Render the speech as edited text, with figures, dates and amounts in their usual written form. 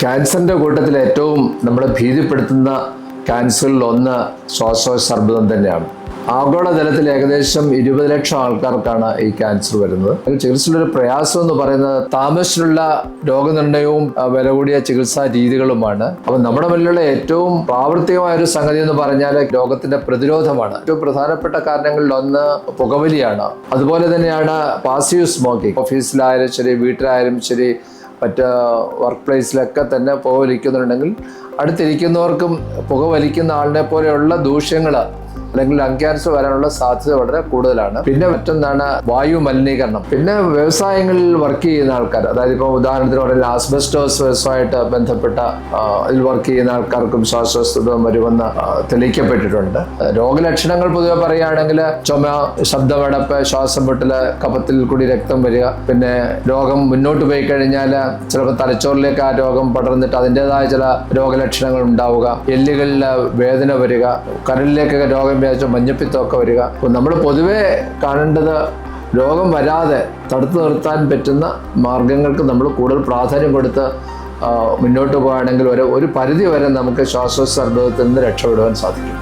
ക്യാൻസറിൻ്റെ കൂട്ടത്തിൽ ഏറ്റവും നമ്മളെ ഭീതിപ്പെടുത്തുന്ന ക്യാൻസറിൽ ഒന്ന് ശ്വാസകോശാർബുദം തന്നെയാണ്. ആഗോളതലത്തിൽ ഏകദേശം 20 ലക്ഷം ആൾക്കാർക്കാണ് ഈ ക്യാൻസർ വരുന്നത്. ചികിത്സയിലൊരു പ്രയാസം എന്ന് പറയുന്നത് താമസിച്ചുള്ള രോഗനിർണയവും വില കൂടിയ ചികിത്സാ രീതികളുമാണ്. അപ്പം നമ്മുടെ മുന്നിലുള്ള ഏറ്റവും പ്രാവർത്തികമായ ഒരു സംഗതി എന്ന് പറഞ്ഞാൽ രോഗത്തിന്റെ പ്രതിരോധമാണ്. ഏറ്റവും പ്രധാനപ്പെട്ട കാരണങ്ങളിൽ ഒന്ന് പുകവലിയാണ്. അതുപോലെ തന്നെയാണ് പാസീവ് സ്മോക്കിംഗ്. ഓഫീസിലായാലും ശരി, വീട്ടിലായാലും ശരി, മറ്റ് വർക്ക് പ്ലേസിലൊക്കെ തന്നെ പുകവലിക്കുന്നുണ്ടെങ്കിൽ അടുത്തിരിക്കുന്നവർക്കും പുകവലിക്കുന്ന ആളിനെ പോലെയുള്ള ദൂഷ്യങ്ങൾ അല്ലെങ്കിൽ ലങ് ക്യാൻസർ വരാനുള്ള സാധ്യത വളരെ കൂടുതലാണ്. പിന്നെ മറ്റൊന്നാണ് വായു മലിനീകരണം. പിന്നെ വ്യവസായങ്ങളിൽ വർക്ക് ചെയ്യുന്ന ആൾക്കാർ, അതായത് ഇപ്പോൾ ഉദാഹരണത്തിന് പറഞ്ഞാൽ ആസ്ബസ്റ്റോസ് വ്യവസായമായിട്ട് ബന്ധപ്പെട്ട അതിൽ വർക്ക് ചെയ്യുന്ന ആൾക്കാർക്കും ശ്വാസകോശാർബുദം വരുമെന്ന് തെളിയിക്കപ്പെട്ടിട്ടുണ്ട്. രോഗലക്ഷണങ്ങൾ പൊതുവെ പറയുകയാണെങ്കിൽ ചുമ, ശബ്ദമടപ്പ്, ശ്വാസം മുട്ടല്, കഫത്തിൽ കൂടി രക്തം വരിക, പിന്നെ രോഗം മുന്നോട്ട് പോയി കഴിഞ്ഞാൽ ചിലപ്പോൾ തലച്ചോറിലേക്ക് ആ രോഗം പടർന്നിട്ട് അതിൻ്റെതായ ചില രോഗലക്ഷണങ്ങൾ ഉണ്ടാവുക, എല്ലുകളിൽ വേദന വരിക, കരളിലേക്കൊക്കെ രോഗം വ്യാപിച്ച മഞ്ഞപ്പിത്തമൊക്കെ വരിക. അപ്പോൾ നമ്മൾ പൊതുവെ കാണേണ്ടത് രോഗം വരാതെ തടുത്തു നിർത്താൻ പറ്റുന്ന മാർഗങ്ങൾക്ക് നമ്മൾ കൂടുതൽ പ്രാധാന്യം കൊടുത്ത് മുന്നോട്ട് പോകുകയാണെങ്കിൽ ഒരു പരിധി വരെ നമുക്ക് ശ്വാസകോശാർബുദത്തിൽ നിന്ന് രക്ഷപ്പെടുവാൻ സാധിക്കും.